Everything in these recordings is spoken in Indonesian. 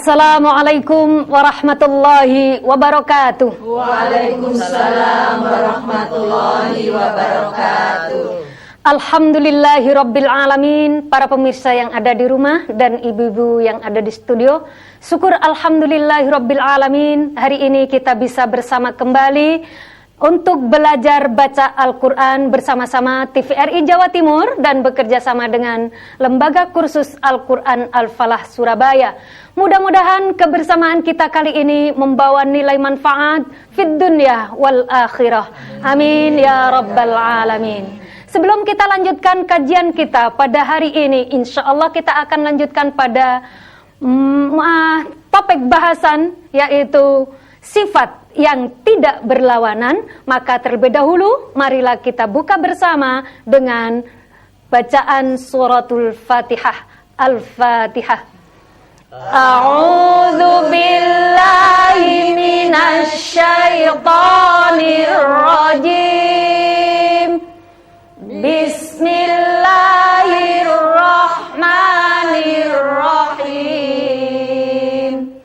Assalamualaikum warahmatullahi wabarakatuh. Waalaikumsalam warahmatullahi wabarakatuh. Alhamdulillahirabbil alamin. Para pemirsa yang ada di rumah dan ibu-ibu yang ada di studio, syukur alhamdulillahirabbil alamin. Hari ini kita bisa bersama kembali untuk belajar baca Al-Quran bersama-sama TVRI Jawa Timur dan bekerja sama dengan Lembaga Kursus Al-Quran Al-Falah Surabaya. Mudah-mudahan kebersamaan kita kali ini membawa nilai manfaat fid dunya wal akhirah. Amin ya rabbal alamin. Sebelum kita lanjutkan kajian kita pada hari ini, insya Allah kita akan lanjutkan pada topik bahasan, yaitu sifat yang tidak berlawanan. Maka terlebih dahulu marilah kita buka bersama dengan bacaan suratul Fatihah. Al-Fatihah. A'udzu billahi minasy syaithanir rajim. Bismillahirrahmanirrahim.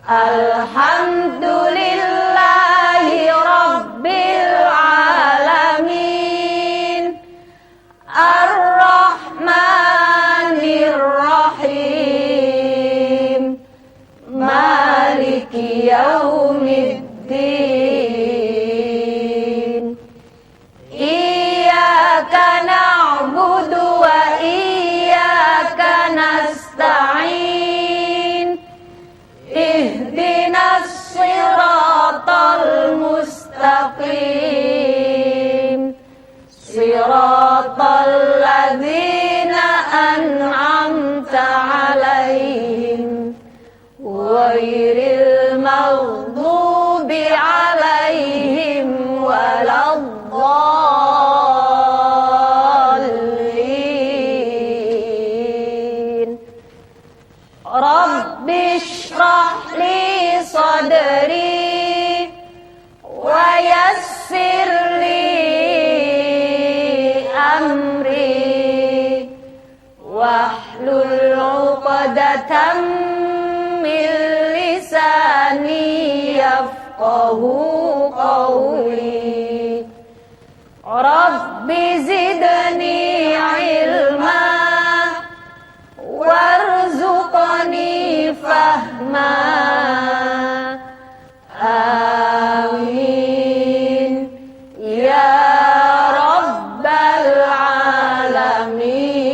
Alhamdulillahi rabbil alamin. Ar-Rahmanir Rahim. Maliki yaumiddin. Iyyaka na'budu wa iyyaka nasta'in. Ihdinas siratal mustaqim. Siratal ladzina an'amta 'alaihim ghairil maghdubi 'alaihim waladdallin. Rabbi shrah li sadri wa yassir li amri wahlul 'uqdatam min lisani yafqahu qawli. Rabbi zidni ilma warzuqni fahma. Amin ya rabbal alamin.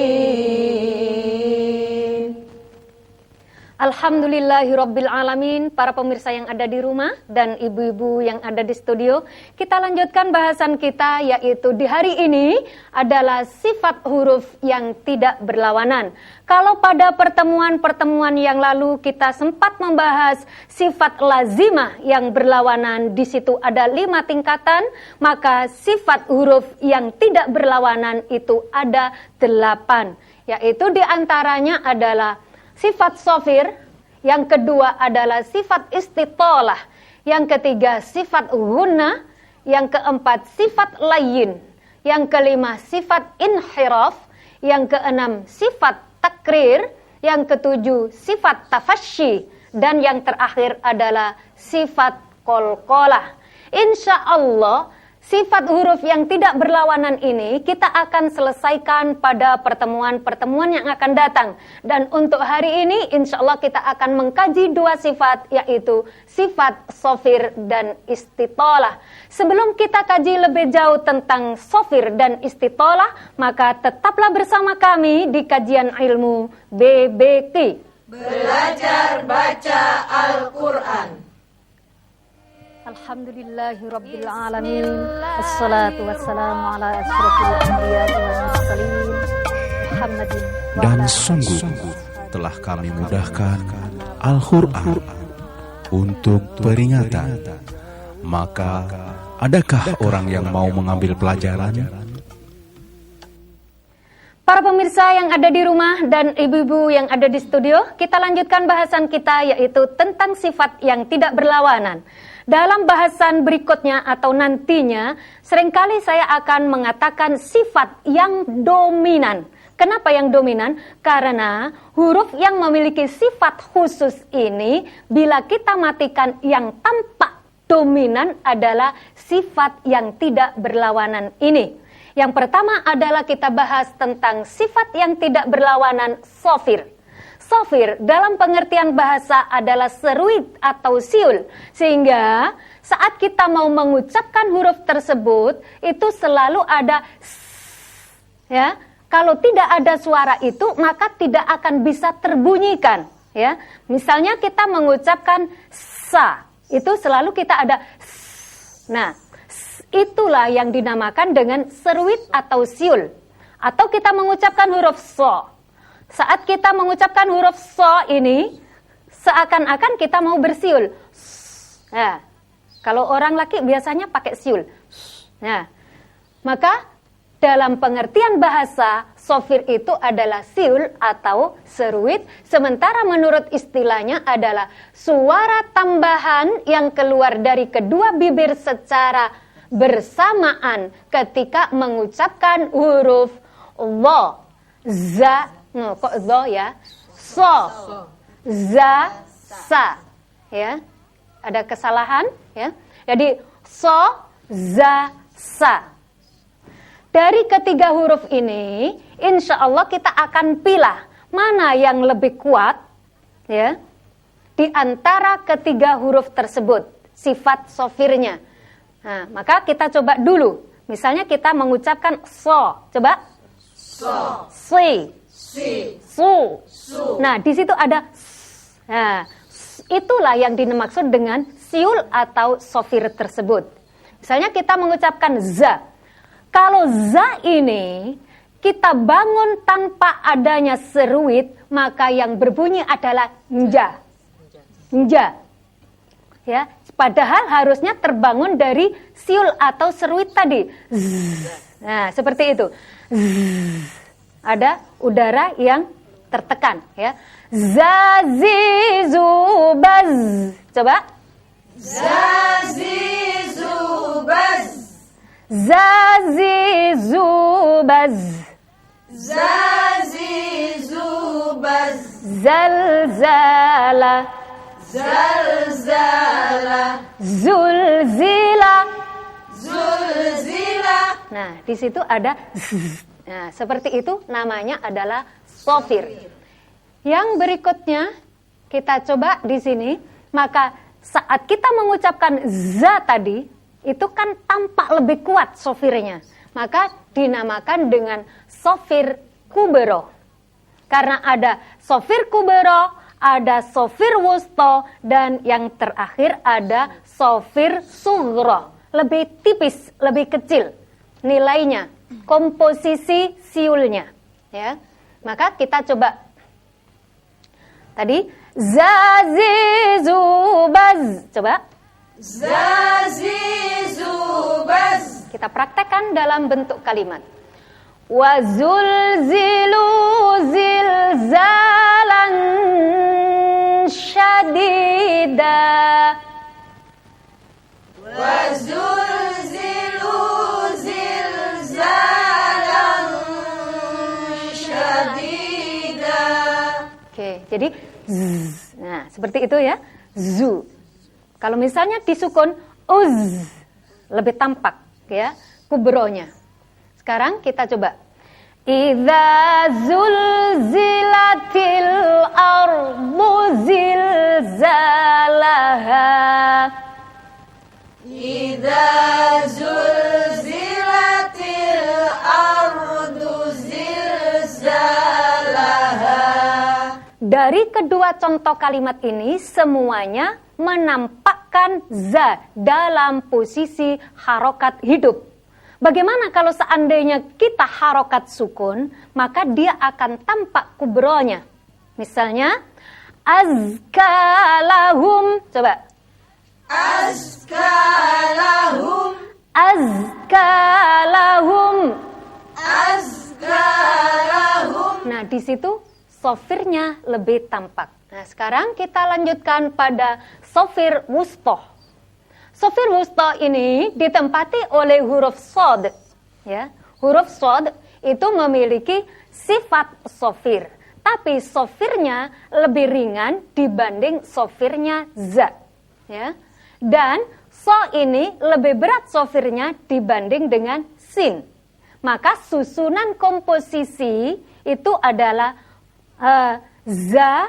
Alhamdulillahirabbil alamin. Para pemirsa yang ada di rumah dan ibu-ibu yang ada di studio, kita lanjutkan bahasan kita, yaitu di hari ini adalah sifat huruf yang tidak berlawanan. Kalau pada pertemuan-pertemuan yang lalu kita sempat membahas sifat lazimah yang berlawanan, di situ ada 5 tingkatan, maka sifat huruf yang tidak berlawanan itu ada 8, yaitu diantaranya adalah sifat sofir, yang kedua adalah sifat istitolah, yang ketiga sifat ghunna, yang keempat sifat layyin, yang kelima sifat inhiraf, yang keenam sifat takrir, yang ketujuh sifat tafasyi, dan yang terakhir adalah sifat qalqalah. Insya Allah sifat huruf yang tidak berlawanan ini kita akan selesaikan pada pertemuan-pertemuan yang akan datang. Dan untuk hari ini insya Allah kita akan mengkaji 2 sifat, yaitu sifat sofir dan istitolah. Sebelum kita kaji lebih jauh tentang sofir dan istitolah, maka tetaplah bersama kami di kajian ilmu BBQ. Belajar baca Al-Quran. Alhamdulillahirabbil alamin. Wassalatu wassalamu ala asyrafil anbiya'i wal mursalin Muhammadin. Dan sungguh telah kami mudahkan Al-Quran untuk peringatan. Maka adakah orang yang mau mengambil pelajaran? Para pemirsa yang ada di rumah dan ibu-ibu yang ada di studio, kita lanjutkan bahasan kita, yaitu tentang sifat yang tidak berlawanan. Dalam bahasan berikutnya atau nantinya, seringkali saya akan mengatakan sifat yang dominan. Kenapa yang dominan? Karena huruf yang memiliki sifat khusus ini, bila kita matikan, yang tampak dominan adalah sifat yang tidak berlawanan ini. Yang pertama adalah kita bahas tentang sifat yang tidak berlawanan, sofir. Sofir dalam pengertian bahasa adalah seruit atau siul. Sehingga saat kita mau mengucapkan huruf tersebut, itu selalu ada ya. Kalau tidak ada suara itu, maka tidak akan bisa terbunyikan. Ya, misalnya kita mengucapkan sa, itu selalu kita ada. Nah, itulah yang dinamakan dengan seruit atau siul. Atau kita mengucapkan huruf so. Saat kita mengucapkan huruf so ini, seakan-akan kita mau bersiul. Nah, kalau orang laki biasanya pakai siul. Nah, maka dalam pengertian bahasa, sofir itu adalah siul atau seruit, sementara menurut istilahnya adalah suara tambahan yang keluar dari kedua bibir secara bersamaan ketika mengucapkan huruf lo, za, kok zo ya, so, za, sa, ya, ada kesalahan, ya. Jadi so, za, sa. Dari ketiga huruf ini, insya Allah kita akan pilih mana yang lebih kuat, ya, di antara ketiga huruf tersebut, sifat sofirnya. Nah, maka kita coba dulu. Misalnya kita mengucapkan so, coba. So, Si, su. Nah, di situ ada. Nah, itulah yang dimaksud dengan siul atau sofir tersebut. Misalnya kita mengucapkan za. Kalau za ini kita bangun tanpa adanya seruit, maka yang berbunyi adalah nja. Nja. Ya, padahal harusnya terbangun dari siul atau seruit tadi. Nah, seperti itu. Ada udara yang tertekan, ya. Zazizubaz. Coba. Zazizubaz. Zazizubaz. Zazizubaz. Zalzala. Zalzala. Zulzila. Zulzila. Nah, di situ ada nah, seperti itu namanya adalah sofir. Yang berikutnya kita coba di sini, maka saat kita mengucapkan za tadi, itu kan tampak lebih kuat sofirnya. Maka dinamakan dengan sofir kubero. Karena ada sofir kubero, ada sofir wusto, dan yang terakhir ada sofir sugro. Lebih tipis, lebih kecil nilainya, komposisi siulnya. Ya. Maka kita coba. Tadi, zazizubaz. Coba. Zazizubaz. Kita praktekkan dalam bentuk kalimat. Wa zulzilu zilzalan syadida. Wa zulzilu zilzalan syadida. Oke, jadi zzz. Nah, seperti itu ya. Zu. Kalau misalnya disukun uz, lebih tampak ya kubronya. Sekarang kita coba. Idza zulzilatil ardu zilzalaha. Idza zulzilatil ardu zilzalaha. Dari kedua contoh kalimat ini semuanya menampakkan za dalam posisi harokat hidup. Bagaimana kalau seandainya kita harokat sukun, maka dia akan tampak kubronya. Misalnya, azkalahum. Coba. Azkalahum. Azkalahum. Azkalahum. Nah, di situ sofirnya lebih tampak. Nah, sekarang kita lanjutkan pada sofir wusto. Sofir wusto ini ditempati oleh huruf sod. Ya, huruf sod itu memiliki sifat sofir. Tapi sofirnya lebih ringan dibanding sofirnya za. Ya. Dan so ini lebih berat sofirnya dibanding dengan sin. Maka susunan komposisi itu adalah za,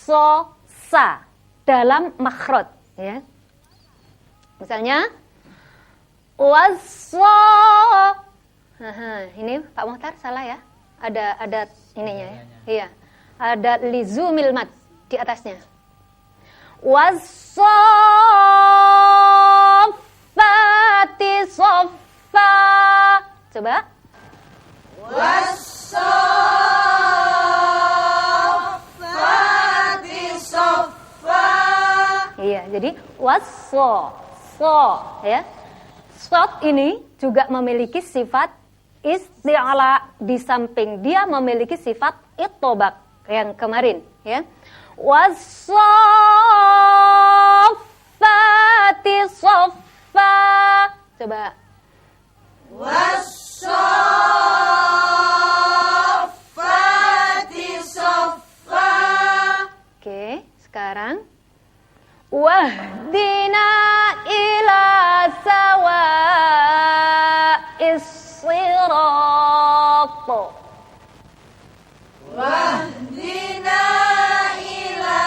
so, sa dalam makhraj. Ya. Misalnya waso. Ini Pak Mohtar salah ya. Ada ininya ya. Iya. Ada lizumil mad di atasnya. Wassafati soffa. Coba. Wassafati soffa. Iya, jadi wasso, so, ya. Sod ini juga memiliki sifat isti'ala, di samping dia memiliki sifat ittobak yang kemarin, ya. Wassafati soffa. Coba. Wassafati soffa. Oke, sekarang wahdina ila sawa'is sirat. Wahdina ila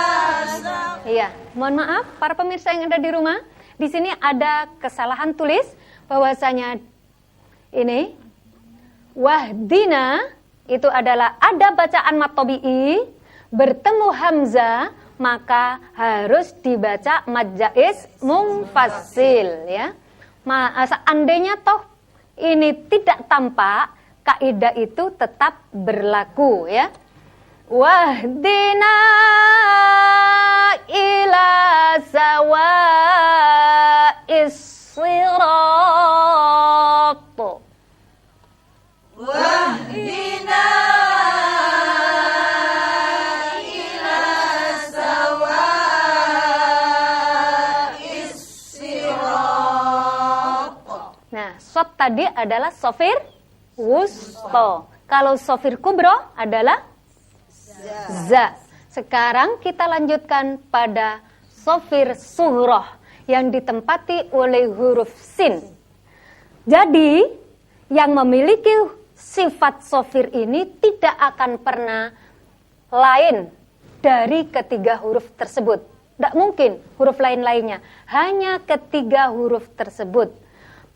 Iya, mohon maaf para pemirsa yang ada di rumah. Di sini ada kesalahan tulis bahwasanya ini wahdina itu adalah ada bacaan mad tabi'i bertemu hamzah, maka harus dibaca mad jaiz munfasil, ya. Seandainya toh ini tidak tampak, kaidah itu tetap berlaku, ya. Wahdina ila sawa'is sirat. Wahdina ila sawa'is sirat. Nah, sod tadi adalah sofir wusto. Kalau sofir kubro adalah za. Sekarang kita lanjutkan pada sofir sughroh yang ditempati oleh huruf sin. Jadi, yang memiliki sifat sofir ini tidak akan pernah lain dari ketiga huruf tersebut. Tidak mungkin huruf lain-lainnya. Hanya ketiga huruf tersebut.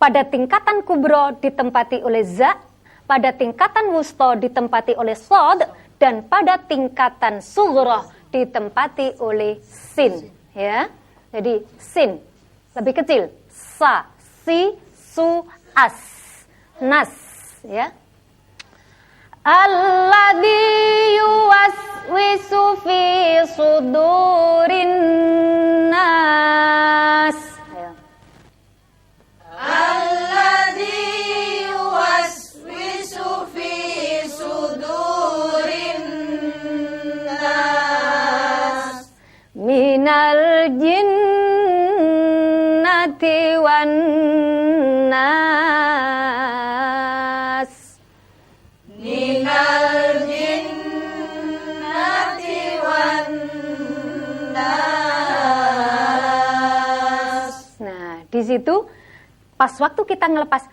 Pada tingkatan kubro ditempati oleh za, pada tingkatan wusto ditempati oleh sod, dan pada tingkatan sughroh ditempati oleh sin. Ya, jadi sin lebih kecil, sa, si, su, as, nas. Ya. Alladzi yuwaswisu fi sudurin nas. Alladzi yuwaswisu fi sudurin nas. Minal jinnati wan nas. Minal jinnati wan nas. Nah, di situ pas waktu kita ngelepas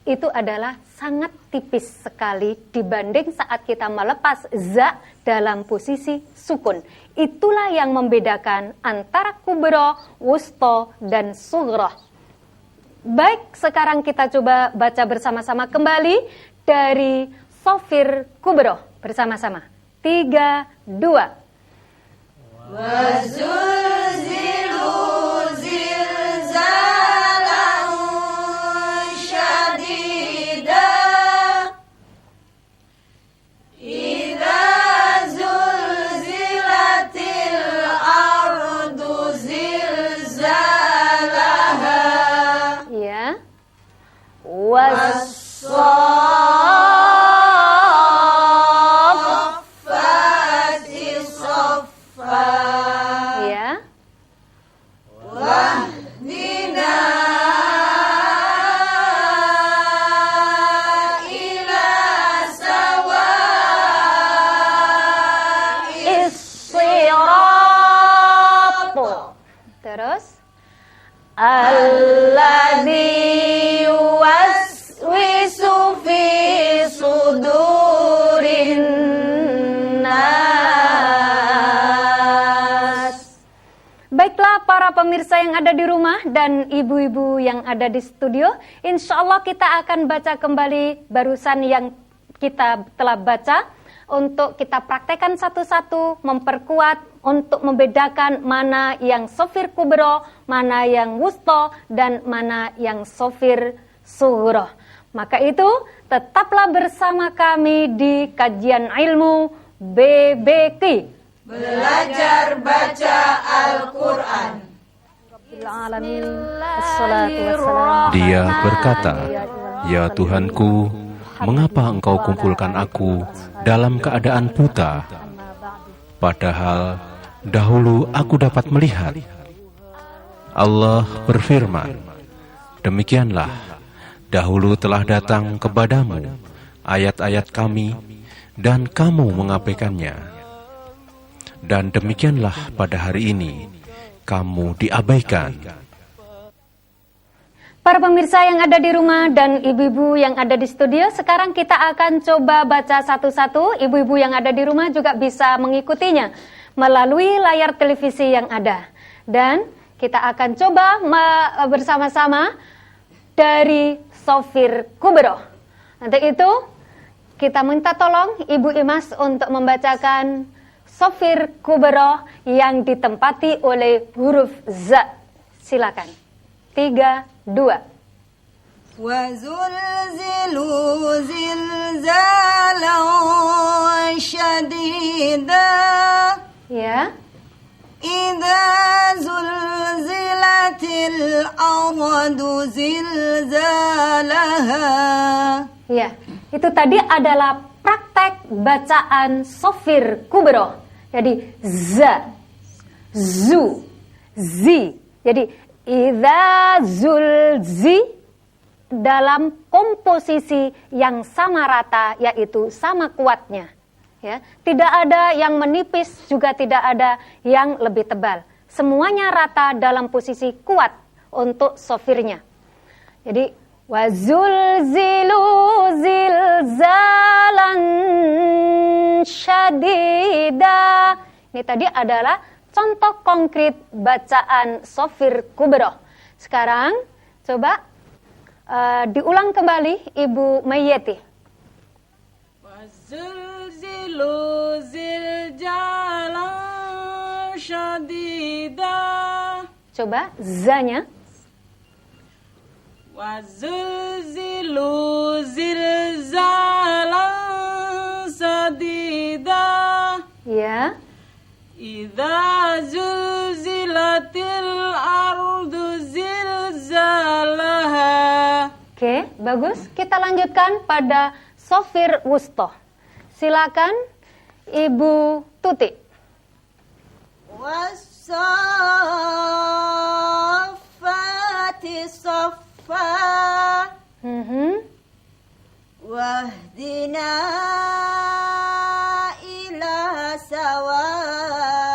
itu adalah sangat tipis sekali dibanding saat kita melepas za dalam posisi sukun. Itulah yang membedakan antara kubro, wusto, dan sughroh. Baik, sekarang kita coba baca bersama-sama kembali dari sofir kubro bersama-sama. 3, 2. Wazulzilu zilzalan syadida. Idza zulzilatil ardu zilzalaha. Ya. Wassafati saffa. Ya. Alladzi yuwaswisu fi sudurin nas. Baiklah para pemirsa yang ada di rumah dan ibu-ibu yang ada di studio, insya Allah kita akan baca kembali barusan yang kita telah baca untuk kita praktekkan satu-satu, memperkuat untuk membedakan mana yang sofir kubro, mana yang wusto, dan mana yang sofir sughro. Maka itu tetaplah bersama kami di kajian ilmu BBQ. Belajar baca Al-Quran. Dia berkata, "Ya Tuhanku, mengapa Engkau kumpulkan aku dalam keadaan buta, padahal dahulu aku dapat melihat?" Allah berfirman, "Demikianlah, dahulu telah datang kepadamu ayat-ayat kami, dan kamu mengabaikannya. Dan demikianlah pada hari ini, kamu diabaikan." Para pemirsa yang ada di rumah dan ibu-ibu yang ada di studio, sekarang kita akan coba baca satu-satu. Ibu-ibu yang ada di rumah juga bisa mengikutinya melalui layar televisi yang ada. Dan kita akan coba bersama-sama dari sofir kubro. Nanti itu kita minta tolong Ibu Imas untuk membacakan sofir kubro yang ditempati oleh huruf za. Silakan. 3, 2. Wa zulzilu zilzalan syadida. Ya. Idza zulzilatil ardu zilzalaha. Ya, itu tadi adalah praktek bacaan sofir kubro. Jadi za, zu, zi. Jadi idza zulzi dalam komposisi yang sama rata, yaitu sama kuatnya. Ya, tidak ada yang menipis, juga tidak ada yang lebih tebal. Semuanya rata dalam posisi kuat untuk sofirnya. Jadi wazulzilu zilzalan syadida. Ini tadi adalah contoh konkret bacaan sofir kubro. Sekarang coba diulang kembali Ibu Mayeti. Wazulzilu zilzalan syadida. Coba zanya. Wazulzilu zilzalan sadida. Ya. Idza zulzilatil ardu zilzalaha. Oke, bagus. Kita lanjutkan pada sofir wusto. Silakan Ibu Tuti. Was-saffati saffa. Wahdina ila sawa'is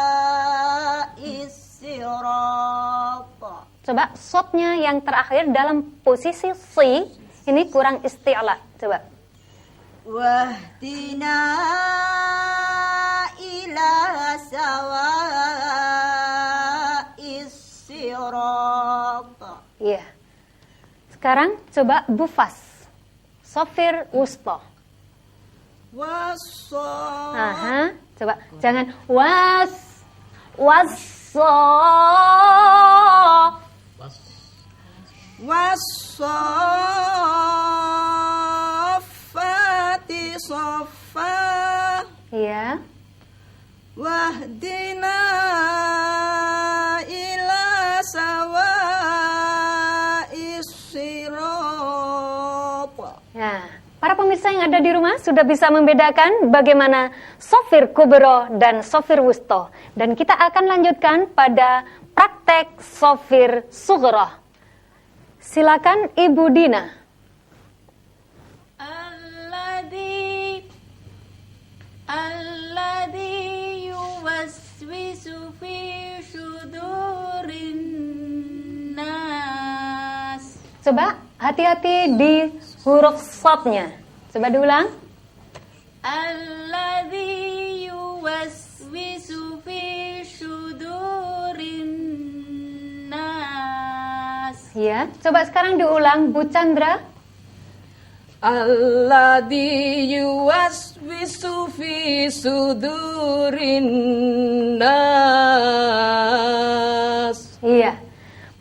sirata. Coba sotnya yang terakhir dalam posisi si ini kurang isti'la. Coba. Wahdina ila sawa'is sirata. Iya. Sekarang coba bufas. Sofir wusto. Aha, coba jangan Was-saffati saffa. Iya. Wahdina ila sawa'is sirata. Nah, para pemirsa yang ada di rumah sudah bisa membedakan bagaimana sofir kubro dan sofir wusto. Dan kita akan lanjutkan pada praktek sofir sughro. Silakan Ibu Dina. Alladzi yuwaswisu fi sudurin nas. Coba hati-hati di huruf shadnya. Coba diulang. Alladzi yuwaswisu fi syudurin nas. Ya, coba sekarang diulang Bu Chandra. Alladzi yuwaswisu fi sudurin nas. Iya.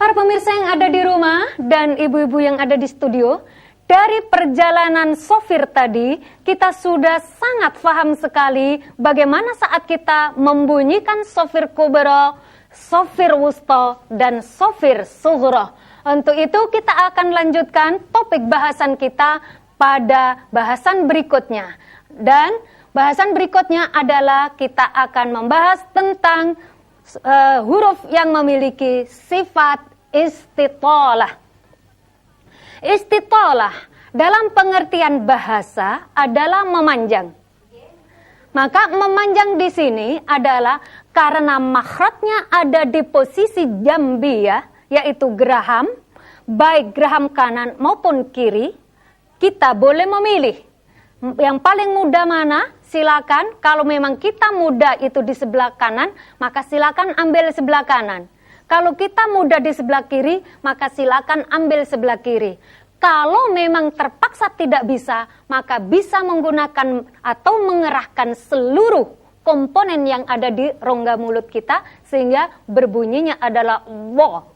Para pemirsa yang ada di rumah dan ibu-ibu yang ada di studio, dari perjalanan sofir tadi, kita sudah sangat paham sekali bagaimana saat kita membunyikan sofir kubra, sofir wusta, dan sofir sughra. Untuk itu kita akan lanjutkan topik bahasan kita pada bahasan berikutnya. Dan bahasan berikutnya adalah kita akan membahas tentang huruf yang memiliki sifat istitalah. Istitalah dalam pengertian bahasa adalah memanjang. Maka memanjang di sini adalah karena makhrajnya ada di posisi jambiyah, yaitu geraham, baik geraham kanan maupun kiri, kita boleh memilih. Yang paling mudah mana? Silakan. Kalau memang kita mudah itu di sebelah kanan, maka silakan ambil sebelah kanan. Kalau kita mudah di sebelah kiri, maka silakan ambil sebelah kiri. Kalau memang terpaksa tidak bisa, maka bisa menggunakan atau mengerahkan seluruh komponen yang ada di rongga mulut kita, sehingga berbunyinya adalah wa.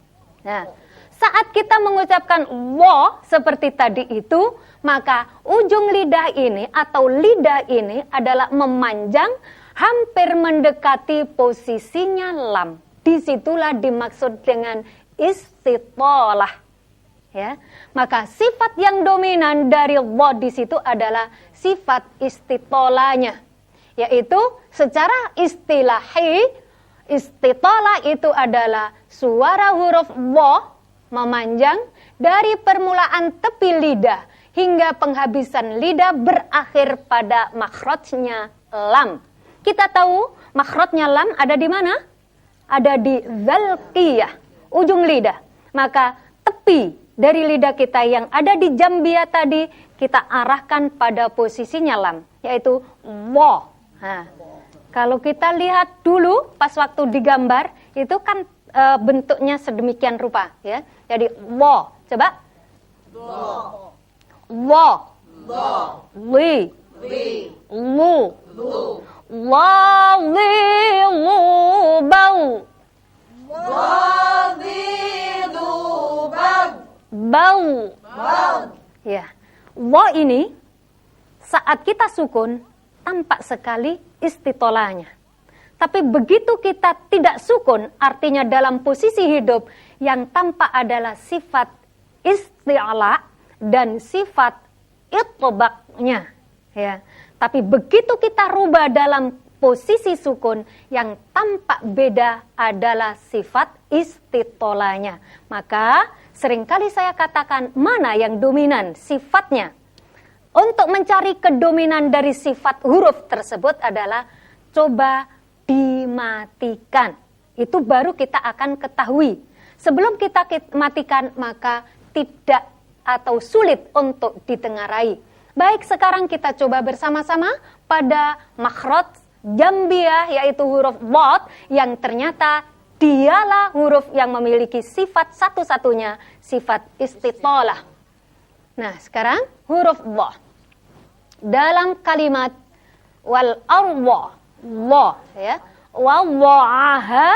Nah, saat kita mengucapkan wa seperti tadi itu, maka ujung lidah ini atau lidah ini adalah memanjang hampir mendekati posisinya lam. Disitulah dimaksud dengan istitalah. Ya, maka sifat yang dominan dari wa di situ adalah sifat istitolanya, yaitu secara istilahi istitalah itu adalah suara huruf wa memanjang dari permulaan tepi lidah hingga penghabisan lidah berakhir pada makhrajnya lam. Kita tahu makhrajnya lam ada di mana? Ada di zalqiyah, ujung lidah. Maka tepi dari lidah kita yang ada di jambiyah tadi, kita arahkan pada posisinya lam, yaitu wa. Nah, kalau kita lihat dulu pas waktu digambar, itu kan bentuknya sedemikian rupa. Ya. Jadi wa, coba. Wa. Li. Lu. La li lu bau. Bau. Ya. Wa ini saat kita sukun tampak sekali istitolahnya. Tapi begitu kita tidak sukun, artinya dalam posisi hidup, yang tampak adalah sifat isti'la dan sifat itbaqnya. Ya. Tapi begitu kita rubah dalam posisi sukun, yang tampak beda adalah sifat istitolahnya. Maka seringkali saya katakan mana yang dominan sifatnya. Untuk mencari kedominan dari sifat huruf tersebut adalah coba dimatikan. Itu baru kita akan ketahui. Sebelum kita matikan, maka tidak atau sulit untuk ditengarai. Baik, sekarang kita coba bersama-sama pada makhraj jambiyah, yaitu huruf dhad, yang ternyata dialah huruf yang memiliki sifat satu-satunya, sifat istitalah. Nah, sekarang huruf dhad. Dalam kalimat wal arwa, wa, ya, wa dha'aha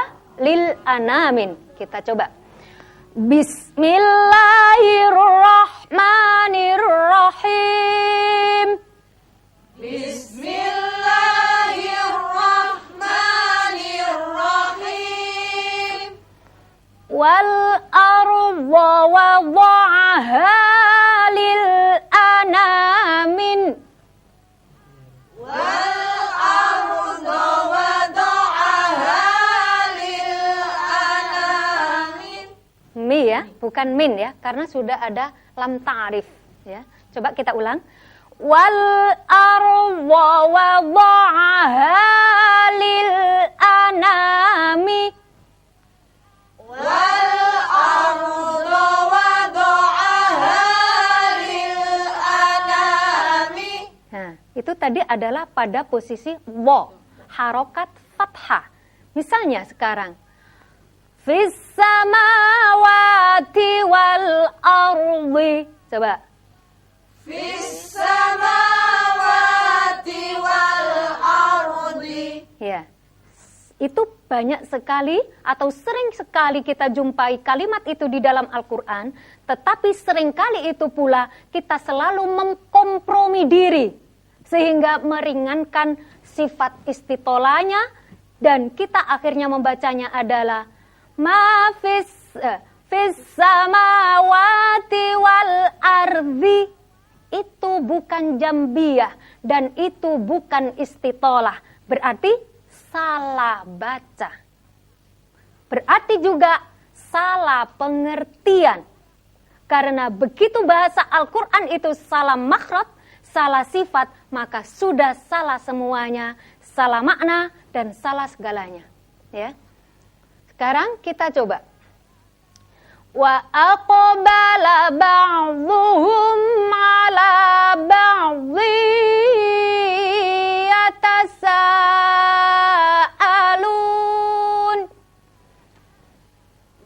lil anamin. Kita coba. Bismillahirrahmanirrahim. Bismillahirrahmanirrahim. Wal arda wada'aha lil anamin. Wal arda wada'aha lil anamin. Mi ya, bukan min ya, karena sudah ada lam ta'rif ya. Coba kita ulang. Wal arda wada'aha lil anami. Wal arda wada'aha tadi adalah pada posisi wa, harokat fathah. Misalnya sekarang, fis samawati wal ardi. Coba. Fis samawati wal ardi. Ya. Itu banyak sekali atau sering sekali kita jumpai kalimat itu di dalam Al-Quran, tetapi seringkali itu pula kita selalu mengkompromi diri sehingga meringankan sifat istitolanya, dan kita akhirnya membacanya adalah ma fis samawati wal ardi. Itu bukan jambiyah dan itu bukan istitolah, berarti salah baca. Berarti juga salah pengertian. Karena begitu bahasa Al-Quran itu salah makhraj, salah sifat, maka sudah salah semuanya, salah makna dan salah segalanya. Ya. Sekarang kita coba. Wa aqbala ba'dhuhum 'ala ba'dhi yatasaalun.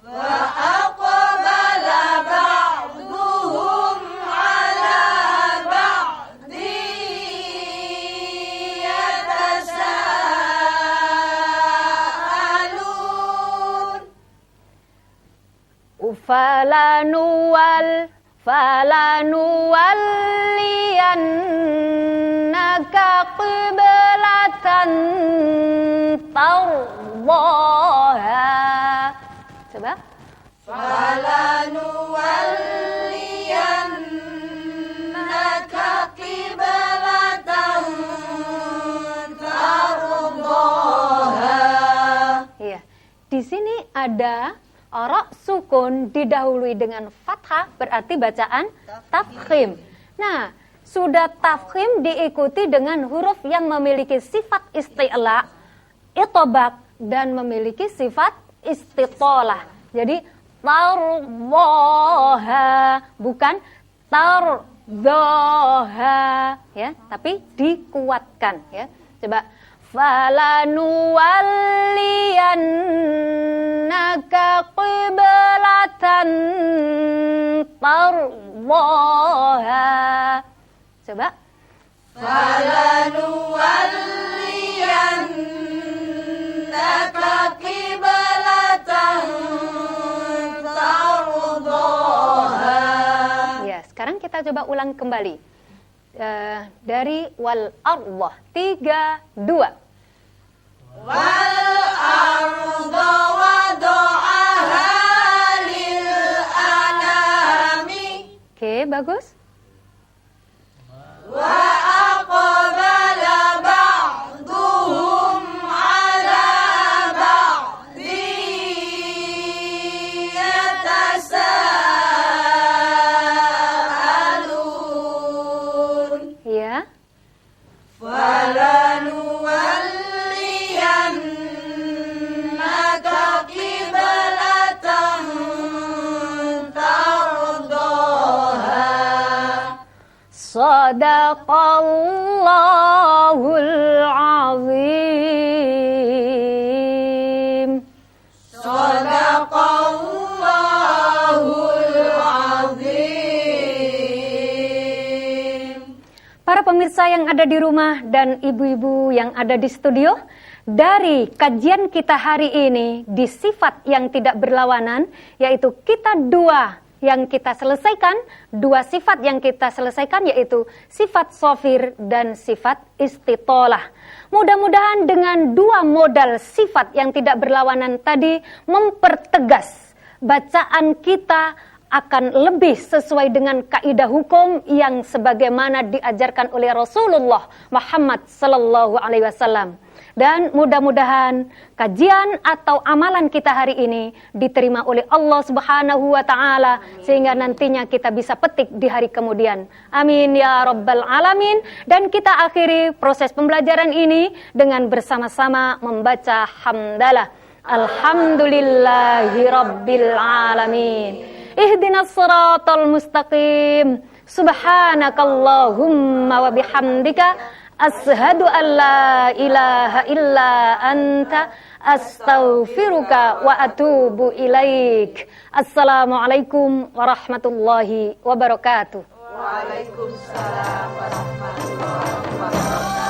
Wa aqbala ba'dhuhum 'ala ba'dhi yatasaalun. Falanuwalliyannaka qiblatan tardaha. Coba. Falanuwalliyannaka qiblatan tardaha. Iya. Di sini ada ra sukun didahului dengan fathah, berarti bacaan tafkhim. Nah, sudah tafkhim diikuti dengan huruf yang memiliki sifat isti'la, itobak, dan memiliki sifat istitolah. Jadi tardoha, bukan tardoha, ya, tapi dikuatkan, ya. Coba. Falanuwalliyannaka qiblatan tardaha. Coba. Falanuwalliyannaka qiblatan tardaha. Ya, sekarang kita coba ulang kembali. Dari wal ardah 3, 2. Wal arda wada'aha lil anami. Oke, bagus. Wa aqbala ba'duhum 'ala ba'di yatasaalun. Ya. Falanuwalliyannaka qiblatan tardaha. Sadaqallahul azim. Sadaqallahul azim. Para pemirsa yang ada di rumah dan ibu-ibu yang ada di studio, dari kajian kita hari ini di sifat yang tidak berlawanan, yaitu kita dua sifat yang kita selesaikan, yaitu sifat sofir dan sifat istitolah. Mudah-mudahan dengan dua modal sifat yang tidak berlawanan tadi mempertegas bacaan kita akan lebih sesuai dengan kaidah hukum yang sebagaimana diajarkan oleh Rasulullah Muhammad sallallahu alaihi wasallam. Dan mudah-mudahan kajian atau amalan kita hari ini diterima oleh Allah Subhanahu wa taala sehingga nantinya kita bisa petik di hari kemudian. Amin ya rabbal alamin. Dan kita akhiri proses pembelajaran ini dengan bersama-sama membaca hamdalah. Alhamdulillahi rabbil alamin. Ihdinas siratal mustaqim. Subhanakallahumma wa bihamdika Asyhadu an la ilaha illa anta astaghfiruka wa atubu ilaik. Assalamualaikum warahmatullahi wabarakatuh. Waalaikumsalam warahmatullahi wabarakatuh.